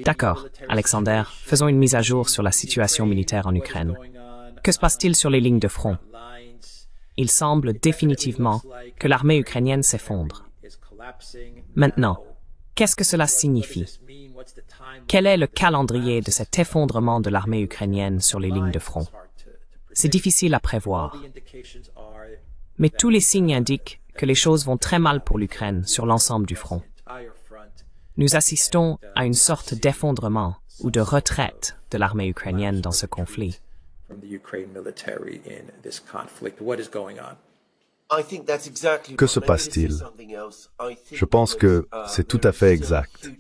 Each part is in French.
D'accord, Alexander, faisons une mise à jour sur la situation militaire en Ukraine. Que se passe-t-il sur les lignes de front? Il semble définitivement que l'armée ukrainienne s'effondre. Maintenant, qu'est-ce que cela signifie? Quel est le calendrier de cet effondrement de l'armée ukrainienne sur les lignes de front? C'est difficile à prévoir. Mais tous les signes indiquent que les choses vont très mal pour l'Ukraine sur l'ensemble du front. Nous assistons à une sorte d'effondrement ou de retraite de l'armée ukrainienne dans ce conflit. Que se passe-t-il? Je pense que c'est tout à fait exact.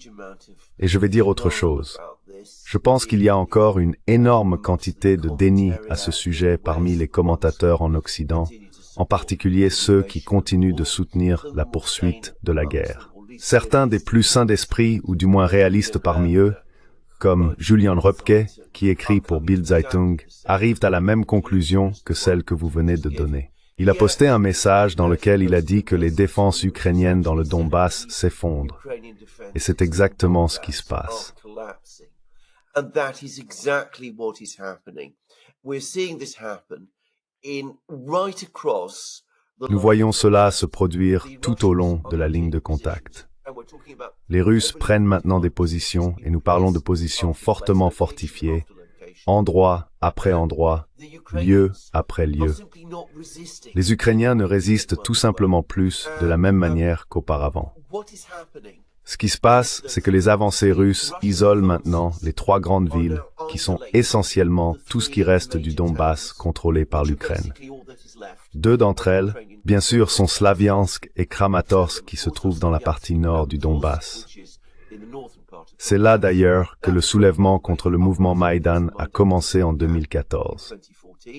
Et je vais dire autre chose. Je pense qu'il y a encore une énorme quantité de déni à ce sujet parmi les commentateurs en Occident, en particulier ceux qui continuent de soutenir la poursuite de la guerre. Certains des plus sains d'esprit, ou du moins réalistes parmi eux, comme Julian Röpke, qui écrit pour Bild Zeitung, arrivent à la même conclusion que celle que vous venez de donner. Il a posté un message dans lequel il a dit que les défenses ukrainiennes dans le Donbass s'effondrent. Et c'est exactement ce qui se passe. Nous voyons cela se produire tout au long de la ligne de contact. Les Russes prennent maintenant des positions, et nous parlons de positions fortement fortifiées, endroit après endroit, lieu après lieu. Les Ukrainiens ne résistent tout simplement plus de la même manière qu'auparavant. Ce qui se passe, c'est que les avancées russes isolent maintenant les trois grandes villes, qui sont essentiellement tout ce qui reste du Donbass contrôlé par l'Ukraine. Deux d'entre elles, bien sûr, sont Slaviansk et Kramatorsk qui se trouvent dans la partie nord du Donbass. C'est là d'ailleurs que le soulèvement contre le mouvement Maïdan a commencé en 2014.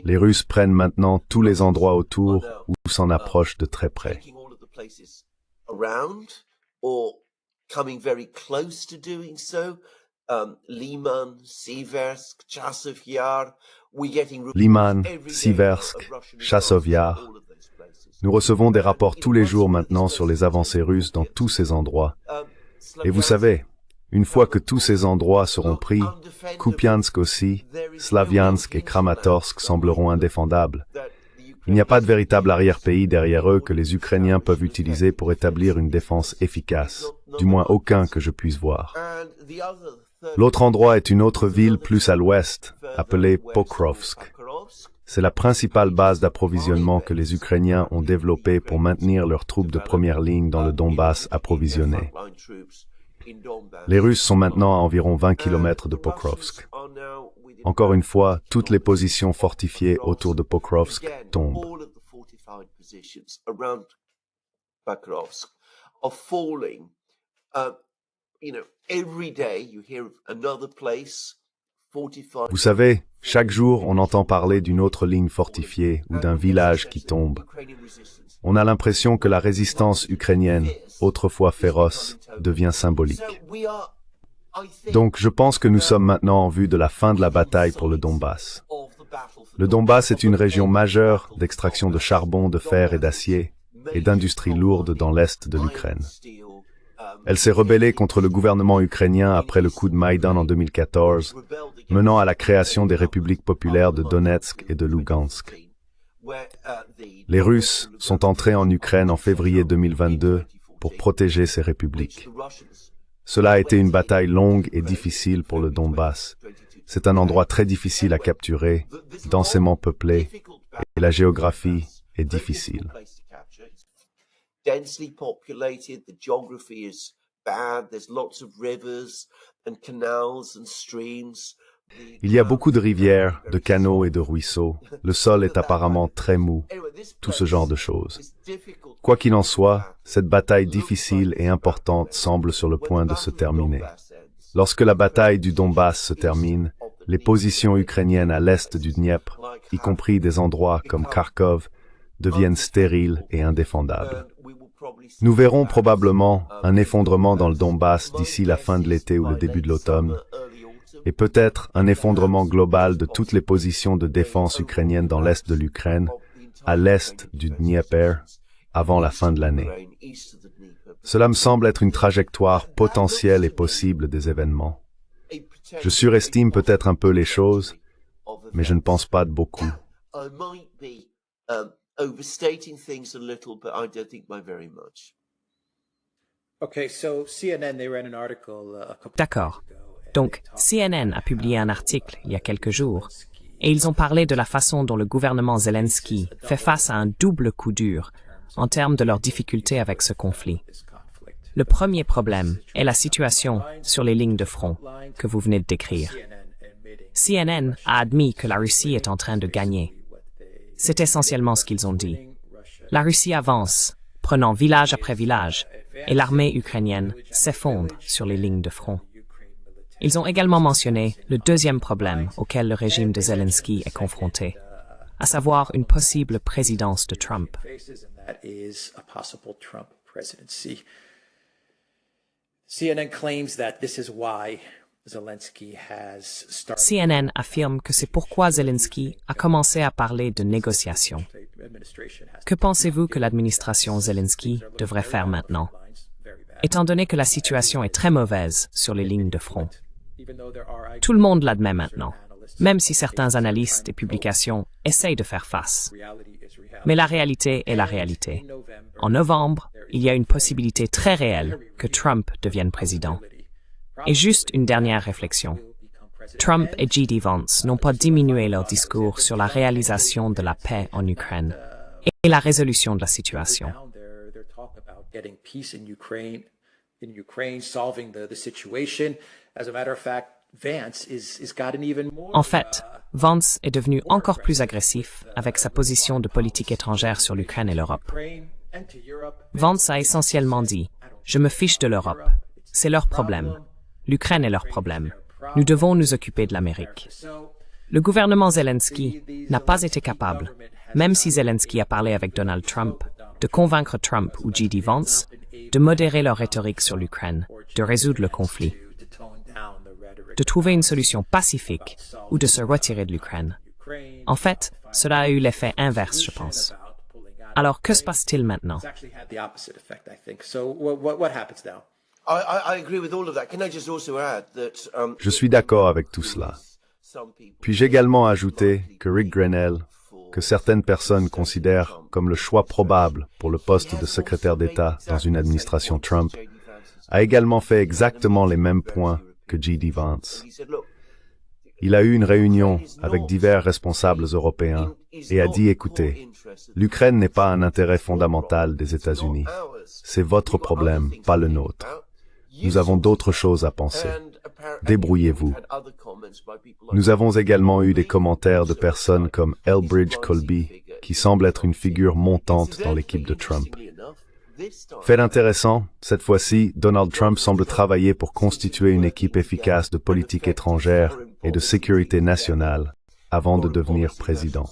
Les Russes prennent maintenant tous les endroits autour ou s'en approchent de très près. Liman, Siversk, Chasov Yar. Nous recevons des rapports tous les jours maintenant sur les avancées russes dans tous ces endroits. Et vous savez, une fois que tous ces endroits seront pris, Kupiansk aussi, Slaviansk et Kramatorsk sembleront indéfendables. Il n'y a pas de véritable arrière-pays derrière eux que les Ukrainiens peuvent utiliser pour établir une défense efficace, du moins aucun que je puisse voir. L'autre endroit est une autre ville plus à l'ouest, appelée Pokrovsk. C'est la principale base d'approvisionnement que les Ukrainiens ont développée pour maintenir leurs troupes de première ligne dans le Donbass approvisionnées. Les Russes sont maintenant à environ 20 km de Pokrovsk. Encore une fois, toutes les positions fortifiées autour de Pokrovsk tombent. Vous savez, chaque jour, on entend parler d'une autre ligne fortifiée ou d'un village qui tombe. On a l'impression que la résistance ukrainienne, autrefois féroce, devient symbolique. Donc, je pense que nous sommes maintenant en vue de la fin de la bataille pour le Donbass. Le Donbass est une région majeure d'extraction de charbon, de fer et d'acier, et d'industries lourdes dans l'est de l'Ukraine. Elle s'est rebellée contre le gouvernement ukrainien après le coup de Maïdan en 2014, menant à la création des républiques populaires de Donetsk et de Lugansk. Les Russes sont entrés en Ukraine en février 2022 pour protéger ces républiques. Cela a été une bataille longue et difficile pour le Donbass. C'est un endroit très difficile à capturer, densément peuplé, et la géographie est difficile. Densely populated, the geography is bad, there's lots of rivers and canals and streams. Il y a beaucoup de rivières, de canaux et de ruisseaux. Le sol est apparemment très mou. Tout ce genre de choses. Quoi qu'il en soit, cette bataille difficile et importante semble sur le point de se terminer. Lorsque la bataille du Donbass se termine, les positions ukrainiennes à l'est du Dniepr, y compris des endroits comme Kharkov, deviennent stériles et indéfendables. Nous verrons probablement un effondrement dans le Donbass d'ici la fin de l'été ou le début de l'automne, et peut-être un effondrement global de toutes les positions de défense ukrainiennes dans l'est de l'Ukraine, à l'est du Dniepr, avant la fin de l'année. Cela me semble être une trajectoire potentielle et possible des événements. Je surestime peut-être un peu les choses, mais je ne pense pas de beaucoup. D'accord. Donc, CNN a publié un article il y a quelques jours, et ils ont parlé de la façon dont le gouvernement Zelensky fait face à un double coup dur en termes de leurs difficultés avec ce conflit. Le premier problème est la situation sur les lignes de front que vous venez de décrire. CNN a admis que la Russie est en train de gagner. C'est essentiellement ce qu'ils ont dit. La Russie avance, prenant village après village, et l'armée ukrainienne s'effondre sur les lignes de front. Ils ont également mentionné le deuxième problème auquel le régime de Zelensky est confronté, à savoir une possible présidence de Trump. CNN affirme que c'est pourquoi Zelensky a commencé à parler de négociations. Que pensez-vous que l'administration Zelensky devrait faire maintenant, étant donné que la situation est très mauvaise sur les lignes de front? Tout le monde l'admet maintenant, même si certains analystes et publications essayent de faire face. Mais la réalité est la réalité. En novembre, il y a une possibilité très réelle que Trump devienne président. Et juste une dernière réflexion. Trump et J.D. Vance n'ont pas diminué leur discours sur la réalisation de la paix en Ukraine et la résolution de la situation. En fait, Vance est devenu encore plus agressif avec sa position de politique étrangère sur l'Ukraine et l'Europe. Vance a essentiellement dit « Je me fiche de l'Europe. C'est leur problème. L'Ukraine est leur problème. Nous devons nous occuper de l'Amérique. » Le gouvernement Zelensky n'a pas été capable, même si Zelensky a parlé avec Donald Trump, de convaincre Trump ou J.D. Vance de modérer leur rhétorique sur l'Ukraine, de résoudre le conflit, de trouver une solution pacifique ou de se retirer de l'Ukraine. En fait, cela a eu l'effet inverse, je pense. Alors, que se passe-t-il maintenant? Je suis d'accord avec tout cela. Puis-je également ajouter que Rick Grenell, que certaines personnes considèrent comme le choix probable pour le poste de secrétaire d'État dans une administration Trump, a également fait exactement les mêmes points que J.D. Vance. Il a eu une réunion avec divers responsables européens et a dit « Écoutez, l'Ukraine n'est pas un intérêt fondamental des États-Unis. C'est votre problème, pas le nôtre. Nous avons d'autres choses à penser. Débrouillez-vous. » Nous avons également eu des commentaires de personnes comme Elbridge Colby, qui semble être une figure montante dans l'équipe de Trump. Fait intéressant, cette fois-ci, Donald Trump semble travailler pour constituer une équipe efficace de politique étrangère et de sécurité nationale avant de devenir président.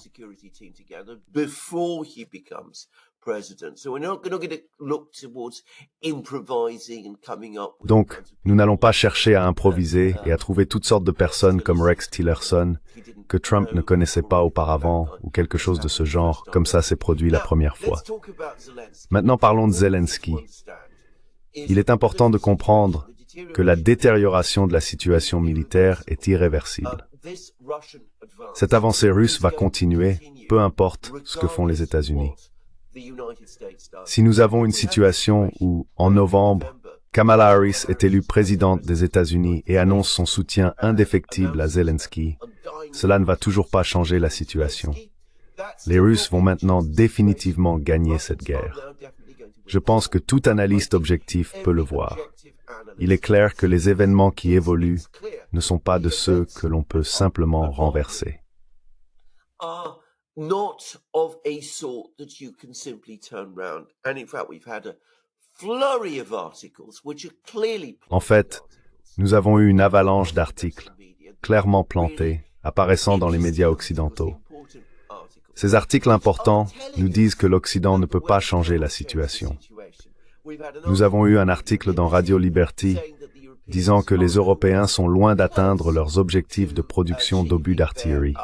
Donc, nous n'allons pas chercher à improviser et à trouver toutes sortes de personnes comme Rex Tillerson que Trump ne connaissait pas auparavant ou quelque chose de ce genre, comme ça s'est produit la première fois. Maintenant, parlons de Zelensky. Il est important de comprendre que la détérioration de la situation militaire est irréversible. Cette avancée russe va continuer, peu importe ce que font les États-Unis. Si nous avons une situation où, en novembre, Kamala Harris est élue présidente des États-Unis et annonce son soutien indéfectible à Zelensky, cela ne va toujours pas changer la situation. Les Russes vont maintenant définitivement gagner cette guerre. Je pense que tout analyste objectif peut le voir. Il est clair que les événements qui évoluent ne sont pas de ceux que l'on peut simplement renverser. Not of a sort that you can simply turn round. And in fact, we've had a flurry of articles which are clearly... En fait, nous avons eu une avalanche d'articles, clairement plantés, apparaissant dans les médias occidentaux. Ces articles importants nous disent que l'Occident ne peut pas changer la situation. Nous avons eu un article dans Radio Liberty disant que les Européens sont loin d'atteindre leurs objectifs de production d'obus d'artillerie.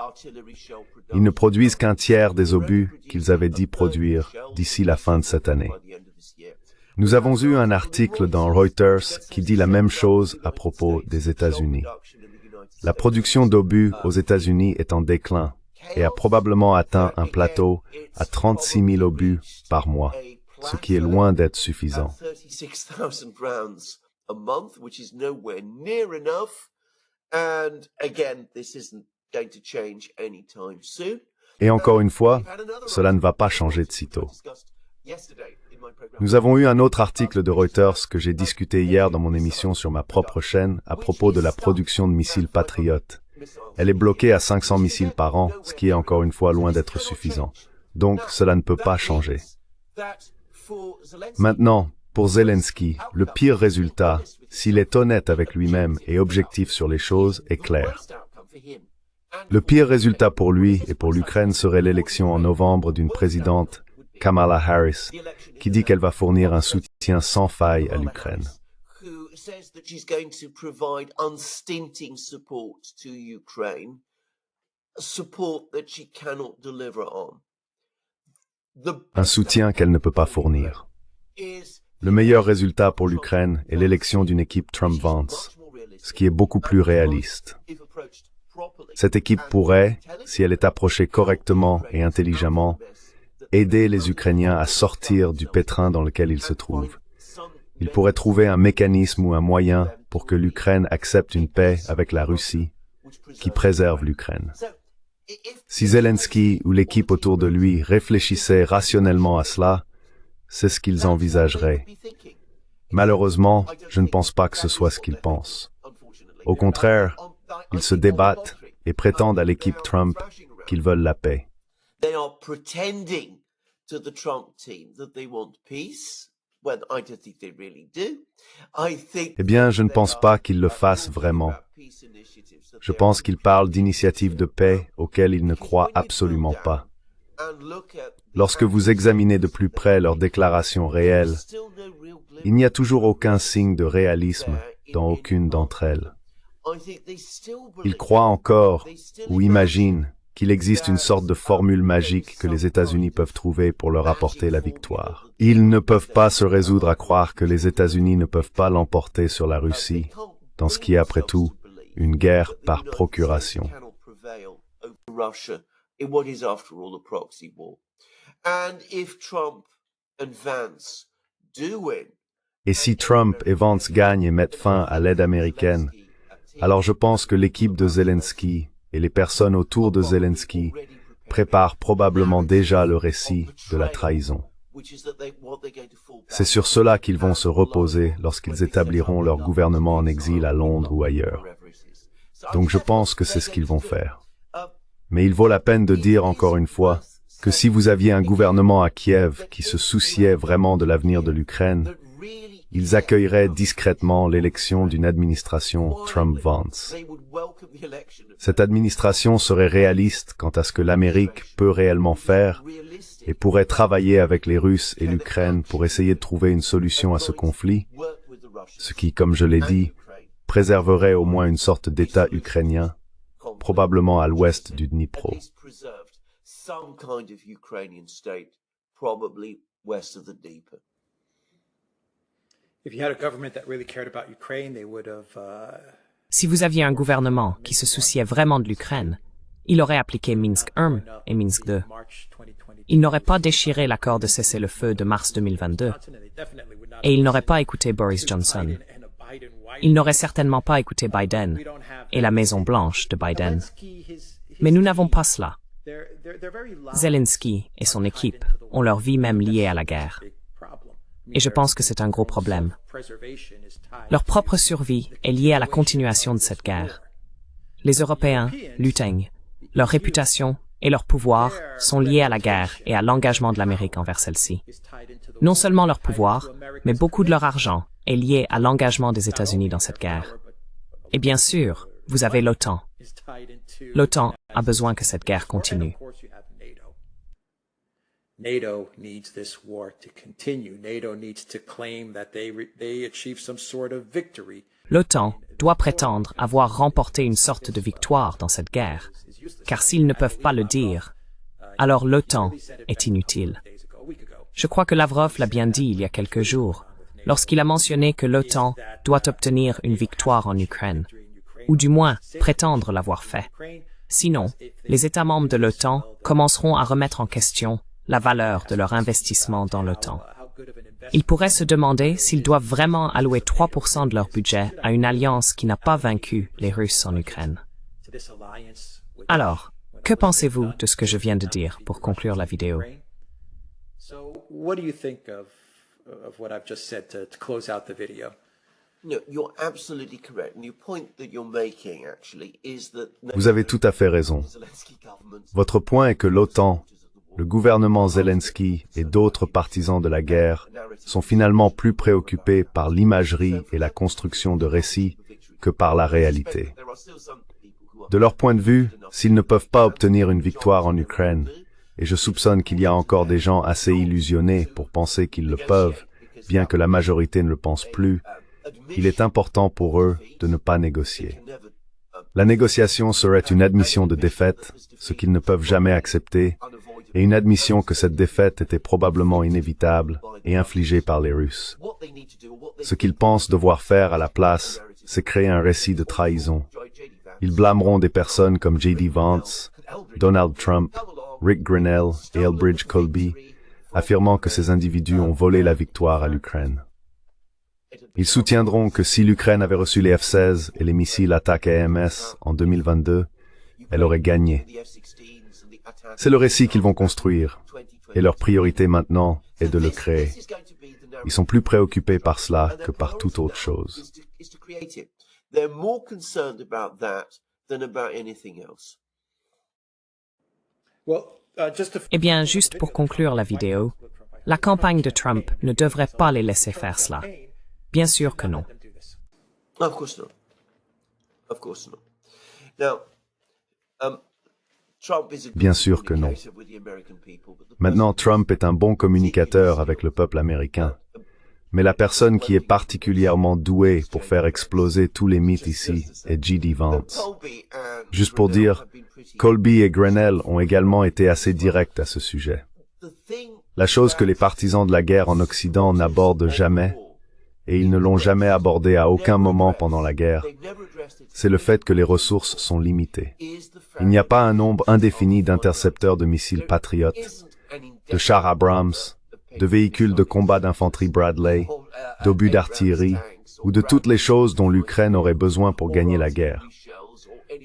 Ils ne produisent qu'un tiers des obus qu'ils avaient dit produire d'ici la fin de cette année. Nous avons eu un article dans Reuters qui dit la même chose à propos des États-Unis. La production d'obus aux États-Unis est en déclin et a probablement atteint un plateau à 36 000 obus par mois, ce qui est loin d'être suffisant. Et encore une fois, cela ne va pas changer de sitôt. Nous avons eu un autre article de Reuters que j'ai discuté hier dans mon émission sur ma propre chaîne à propos de la production de missiles Patriot. Elle est bloquée à 500 missiles par an, ce qui est encore une fois loin d'être suffisant. Donc, cela ne peut pas changer. Maintenant, pour Zelensky, le pire résultat, s'il est honnête avec lui-même et objectif sur les choses, est clair. Le pire résultat pour lui et pour l'Ukraine serait l'élection en novembre d'une présidente, Kamala Harris, qui dit qu'elle va fournir un soutien sans faille à l'Ukraine. Un soutien qu'elle ne peut pas fournir. Le meilleur résultat pour l'Ukraine est l'élection d'une équipe Trump-Vance, ce qui est beaucoup plus réaliste. Cette équipe pourrait, si elle est approchée correctement et intelligemment, aider les Ukrainiens à sortir du pétrin dans lequel ils se trouvent. Ils pourraient trouver un mécanisme ou un moyen pour que l'Ukraine accepte une paix avec la Russie qui préserve l'Ukraine. Si Zelensky ou l'équipe autour de lui réfléchissaient rationnellement à cela, c'est ce qu'ils envisageraient. Malheureusement, je ne pense pas que ce soit ce qu'ils pensent. Au contraire, ils se débattent et prétendent à l'équipe Trump qu'ils veulent la paix. Eh bien, je ne pense pas qu'ils le fassent vraiment. Je pense qu'ils parlent d'initiatives de paix auxquelles ils ne croient absolument pas. Lorsque vous examinez de plus près leurs déclarations réelles, il n'y a toujours aucun signe de réalisme dans aucune d'entre elles. Ils croient encore ou imaginent qu'il existe une sorte de formule magique que les États-Unis peuvent trouver pour leur apporter la victoire. Ils ne peuvent pas se résoudre à croire que les États-Unis ne peuvent pas l'emporter sur la Russie, dans ce qui est après tout une guerre par procuration. Et si Trump et Vance gagnent et mettent fin à l'aide américaine, alors je pense que l'équipe de Zelensky et les personnes autour de Zelensky préparent probablement déjà le récit de la trahison. C'est sur cela qu'ils vont se reposer lorsqu'ils établiront leur gouvernement en exil à Londres ou ailleurs. Donc je pense que c'est ce qu'ils vont faire. Mais il vaut la peine de dire encore une fois que si vous aviez un gouvernement à Kiev qui se souciait vraiment de l'avenir de l'Ukraine, ils accueilleraient discrètement l'élection d'une administration Trump-Vance. Cette administration serait réaliste quant à ce que l'Amérique peut réellement faire et pourrait travailler avec les Russes et l'Ukraine pour essayer de trouver une solution à ce conflit, ce qui, comme je l'ai dit, préserverait au moins une sorte d'État ukrainien, probablement à l'ouest du Dnipro. Si vous aviez un gouvernement qui se souciait vraiment de l'Ukraine, il aurait appliqué Minsk I et Minsk II. Il n'aurait pas déchiré l'accord de cessez-le-feu de mars 2022. Et il n'aurait pas écouté Boris Johnson. Il n'aurait certainement pas écouté Biden et la Maison-Blanche de Biden. Mais nous n'avons pas cela. Zelensky et son équipe ont leur vie même liée à la guerre. Et je pense que c'est un gros problème. Leur propre survie est liée à la continuation de cette guerre. Les Européens luttent. Leur réputation et leur pouvoir sont liés à la guerre et à l'engagement de l'Amérique envers celle-ci. Non seulement leur pouvoir, mais beaucoup de leur argent est lié à l'engagement des États-Unis dans cette guerre. Et bien sûr, vous avez l'OTAN. L'OTAN a besoin que cette guerre continue. NATO needs this war to continue. NATO needs to claim that they achieved some sort of victory. L'OTAN doit prétendre avoir remporté une sorte de victoire dans cette guerre, car s'ils ne peuvent pas le dire, alors l'OTAN est inutile. Je crois que Lavrov l'a bien dit il y a quelques jours, lorsqu'il a mentionné que l'OTAN doit obtenir une victoire en Ukraine, ou du moins prétendre l'avoir fait. Sinon, les États membres de l'OTAN commenceront à remettre en question la valeur de leur investissement dans l'OTAN. Ils pourraient se demander s'ils doivent vraiment allouer 3% de leur budget à une alliance qui n'a pas vaincu les Russes en Ukraine. Alors, que pensez-vous de ce que je viens de dire pour conclure la vidéo? What do you think of what I've just said to close out the video? No, you're absolutely correct. And your point that you're making actually is that Vous avez tout à fait raison. Votre point est que l'OTAN, le gouvernement Zelensky et d'autres partisans de la guerre sont finalement plus préoccupés par l'imagerie et la construction de récits que par la réalité. De leur point de vue, s'ils ne peuvent pas obtenir une victoire en Ukraine, et je soupçonne qu'il y a encore des gens assez illusionnés pour penser qu'ils le peuvent, bien que la majorité ne le pense plus, il est important pour eux de ne pas négocier. La négociation serait une admission de défaite, ce qu'ils ne peuvent jamais accepter, et une admission que cette défaite était probablement inévitable et infligée par les Russes. Ce qu'ils pensent devoir faire à la place, c'est créer un récit de trahison. Ils blâmeront des personnes comme J.D. Vance, Donald Trump, Rick Grenell et Elbridge Colby, affirmant que ces individus ont volé la victoire à l'Ukraine. Ils soutiendront que si l'Ukraine avait reçu les F-16 et les missiles attaque AMS en 2022, elle aurait gagné. C'est le récit qu'ils vont construire, et leur priorité maintenant est de le créer. Ils sont plus préoccupés par cela que par toute autre chose. Eh bien, juste pour conclure la vidéo, la campagne de Trump ne devrait pas les laisser faire cela. Bien sûr que non. Of course not. Of course not. Now, Trump is a Bien sûr que non. Maintenant, Trump est un bon communicateur avec le peuple américain. Mais la personne qui est particulièrement douée pour faire exploser tous les mythes ici est J.D. Vance. Juste pour dire, Colby et Grenell ont également été assez directs à ce sujet. La chose que les partisans de la guerre en Occident n'abordent jamais, et ils ne l'ont jamais abordé à aucun moment pendant la guerre, c'est le fait que les ressources sont limitées. Il n'y a pas un nombre indéfini d'intercepteurs de missiles Patriot, de chars Abrams, de véhicules de combat d'infanterie Bradley, d'obus d'artillerie, ou de toutes les choses dont l'Ukraine aurait besoin pour gagner la guerre.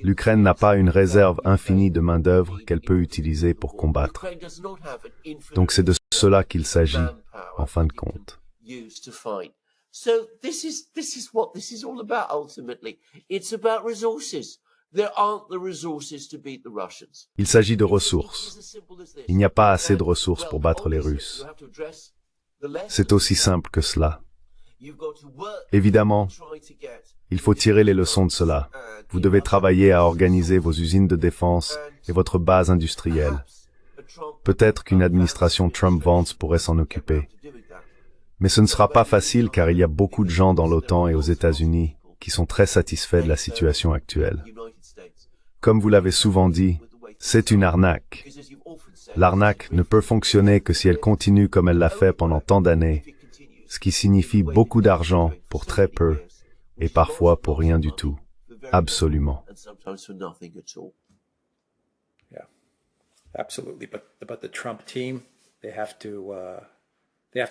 L'Ukraine n'a pas une réserve infinie de main-d'œuvre qu'elle peut utiliser pour combattre. Donc c'est de cela qu'il s'agit, en fin de compte. So this is what this is all about ultimately. It's about resources. There aren't the resources to beat the Russians. Il s'agit de ressources. Il n'y a pas assez de ressources pour battre les Russes. C'est aussi simple que cela. Évidemment, il faut tirer les leçons de cela. Vous devez travailler à organiser vos usines de défense et votre base industrielle. Peut-être qu'une administration Trump-Vance pourrait s'en occuper. Mais ce ne sera pas facile car il y a beaucoup de gens dans l'OTAN et aux États-Unis qui sont très satisfaits de la situation actuelle. Comme vous l'avez souvent dit, c'est une arnaque. L'arnaque ne peut fonctionner que si elle continue comme elle l'a fait pendant tant d'années, ce qui signifie beaucoup d'argent pour très peu et parfois pour rien du tout. Absolument. Yeah, absolutely. But the Trump team, they have to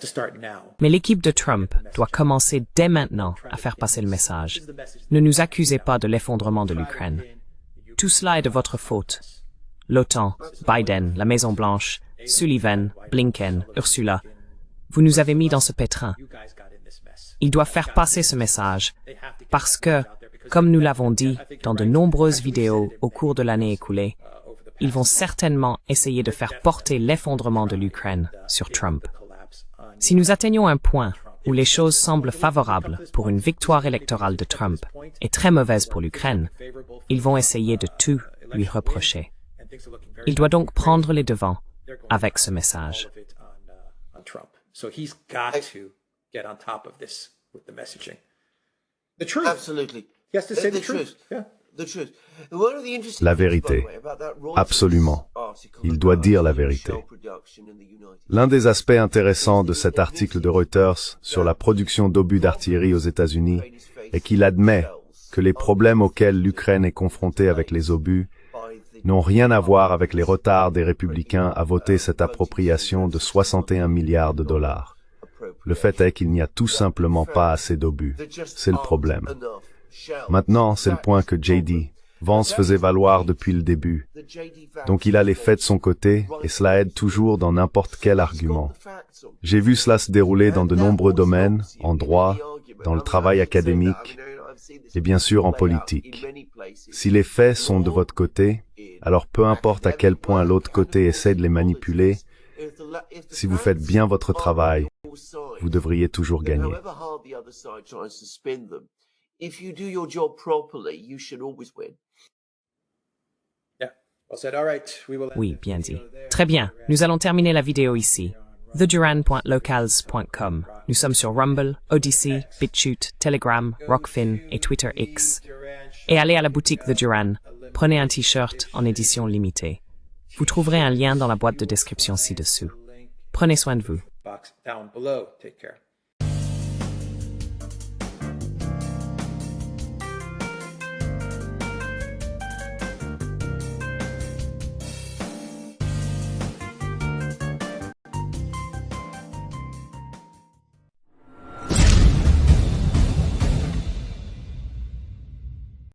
start now. Mais l'équipe de Trump doit commencer dès maintenant à faire passer le message. Ne nous accusez pas de l'effondrement de l'Ukraine. Tout cela est de votre faute. L'OTAN, Biden, la Maison-Blanche, Sullivan, Blinken, Ursula, vous nous avez mis dans ce pétrin. Ils doivent faire passer ce message parce que, comme nous l'avons dit dans de nombreuses vidéos au cours de l'année écoulée, ils vont certainement essayer de faire porter l'effondrement de l'Ukraine sur Trump. Si nous atteignons un point où les choses semblent favorables pour une victoire électorale de Trump et très mauvaises pour l'Ukraine, ils vont essayer de tout lui reprocher. Il doit donc prendre les devants avec ce message. So he's got to get on top of this with the messaging. The truth. Absolutely. He has to say the truth. Yeah. La vérité. Absolument. Il doit dire la vérité. L'un des aspects intéressants de cet article de Reuters sur la production d'obus d'artillerie aux États-Unis est qu'il admet que les problèmes auxquels l'Ukraine est confrontée avec les obus n'ont rien à voir avec les retards des républicains à voter cette appropriation de 61 milliards de dollars. Le fait est qu'il n'y a tout simplement pas assez d'obus. C'est le problème. Maintenant, c'est le point que J.D. Vance faisait valoir depuis le début. Donc il a les faits de son côté, et cela aide toujours dans n'importe quel argument. J'ai vu cela se dérouler dans de nombreux domaines, en droit, dans le travail académique, et bien sûr en politique. Si les faits sont de votre côté, alors peu importe à quel point l'autre côté essaie de les manipuler, si vous faites bien votre travail, vous devriez toujours gagner. If you do your job properly, you should always win. Oui, bien dit. Très bien, nous allons terminer la vidéo ici. theduran.locals.com. Nous sommes sur Rumble, Odyssey, BitChute, Telegram, Rockfin et Twitter X. Et allez à la boutique The Duran. Prenez un t-shirt en édition limitée. Vous trouverez un lien dans la boîte de description ci-dessous. Prenez soin de vous. Box down below. Take care.